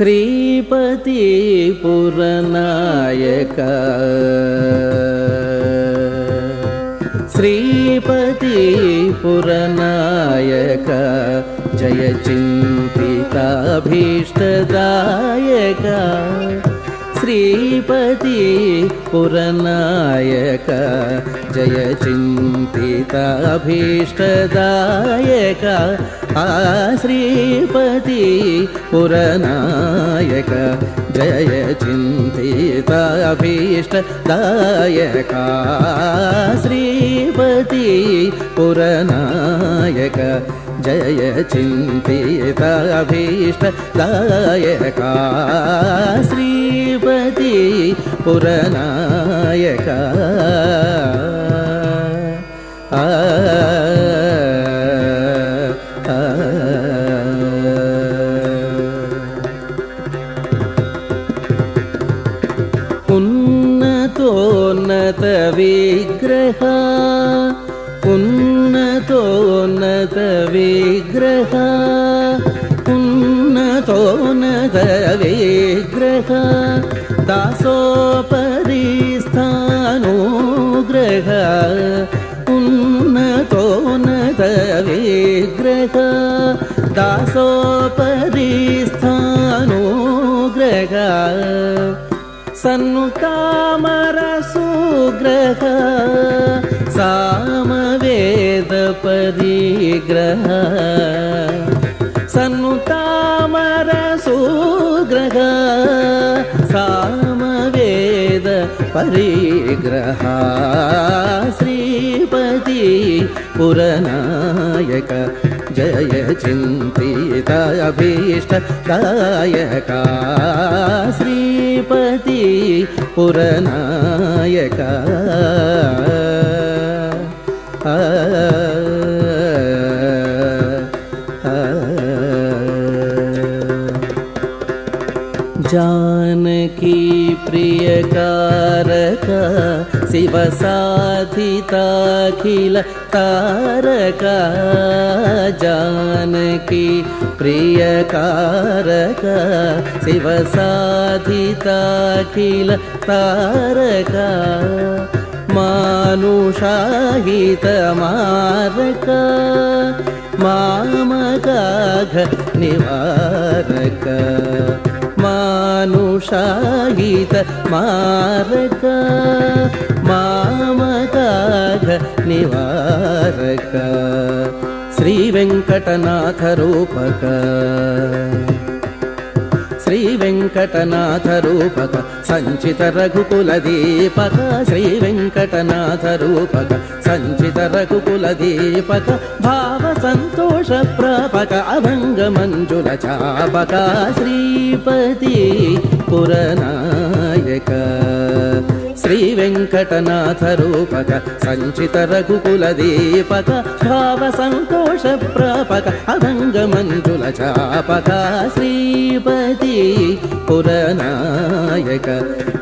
శ్రీపతి పురనాయక శ్రీపతి పురనాయక జయ చింతితాభీష్టదాయక శ్రీపతి పురనాయక జయ చింతితాభీష్టదాయక శ్రీపతి పురనాయక జయ చింతితాభీష్టదాయక శ్రీపతి పురనాయక జయ చింతితాభీష్టదాయక శ్రీపతి పురనాయక ఉన్నతోన్నత విగ్రహ ఉన్నతోన్నత విగ్రహ ఉన్నతోన్నత విగ్రహ దాసోపరిస్థానుగ్రహ ఉన్నతోన్నత విగ్రహ దాసోపరిస్థానుగ్రహ సన్నుతామరసుగ్రహ సామవేద పరిగ్రహ సన్నుతామరసుగ్రహ సామవేద పరిగ్రహ శ్రీపతి పురనాయక జయ చింతితాభీష్టదాయక శ్రీపతి పురనాయక जानकी प्रियकारक शिव साधिताखिल तारक जानकी प्रियकारक शिव साधिताखिल तारक मानुषाहित मारक मामकाघ निवारक मानुषाहित मारक मामकाघ निवारक श्री वेंकटनाथ रूपक श्री वेंकटनाथ रूपक संचित रघुकुल दीपक श्री वेंकटनाथ रूपक संचित रघुकुल दीपक भाव संतोष प्रापक अभंग मंजुल चापक श्रीपति पुरनायक श्री वेंकटनाथ रूपक संचित रघुकुल दीपक भाव संतोष प्रापक अभंग मंजुल चापक श्रीपति पुरनायक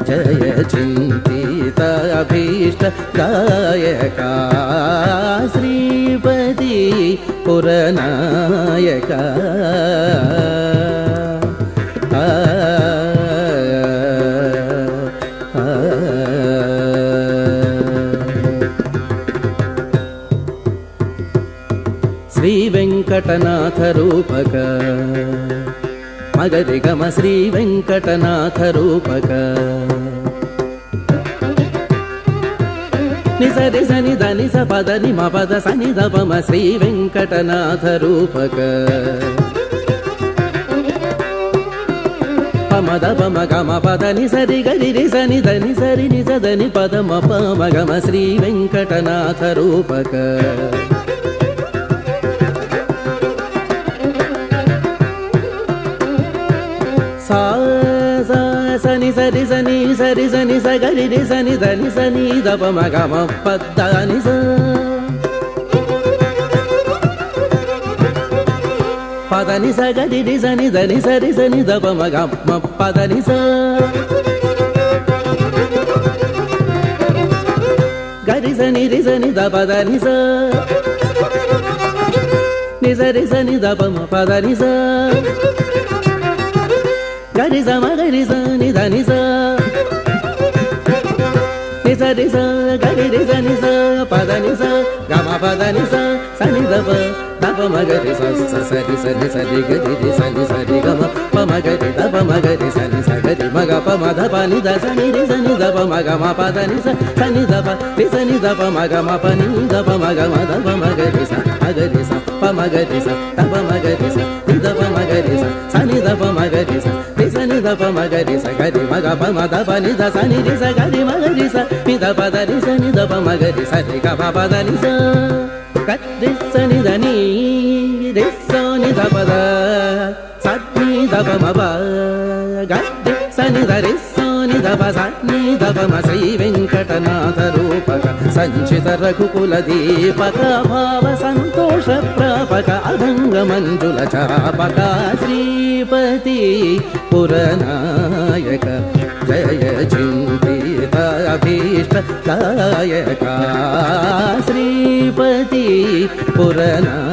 जय चिंतिताभीष्टदायक श्रीपति पुरनायक श्री वेंकटनाथ रूपक मगरि गम श्री वेंकटनाथ रूपक निसरि सनि దని స పద ని మ పద సని ద ప మ శ్రీ వెంకటనాథ రూపక పమ ద ప మ గ మ పద ని సరి గరి రి సని దని సరి ని స దని పద మ ప మ గ మ శ్రీ వెంకటనాథ రూపక सा सा सनि सरि सनि सरि सनि स गरि रि सनि దని सनि द प म ग म प द नि स प द नि स गरि रि सनि దని सरि सनि द प म ग म प द नि स गरि सनि रि सनि द प द नि स नि सरि सनि द प म प द नि स సరి స మగరి స ని ద ని స ని సరి స గరి రి స ని స పద ని స గమ పద ని స స ని ద ప ద ప మగరి స స సరి స ని సరి గరి రి స ని సరి గమ ప మగరి ద ప మగరి స ని స గరి మగ ప మ ద ప ని ద స ని రి స ని ద ప మగ మ ప ద ని స స ని ద ప రి స ని ద ప మగ మ ప ని ద ప మగ మ ద ప మగరి స మగరి స ప మగరి స ద ప మగరి స ని ద ప మగరి స స ని ద ప మగరి స రి స ని ద ప మగరి స గరి మగ ప మ ద ప ని ద స ని రి స గరి మగరి స ని ద ప ద రి స ని ద ప మగరి స రి గ ప ప ద ని స గరి స ని ద ని రి స ని ద ప ద స ని ద ప మ ప గరి స ని ద రి స ని ద ప స ని ద ప మ శ్రీ వెంకటనాథ రూపక సంచిత రఘుకుల దీపక భావ సంతోష ప్రాపక అభంగ మంజుల చాపక శ్రీపతి పురనాయక జయ చింతిత అభీష్ట దాయక శ్రీపతి పురనాయక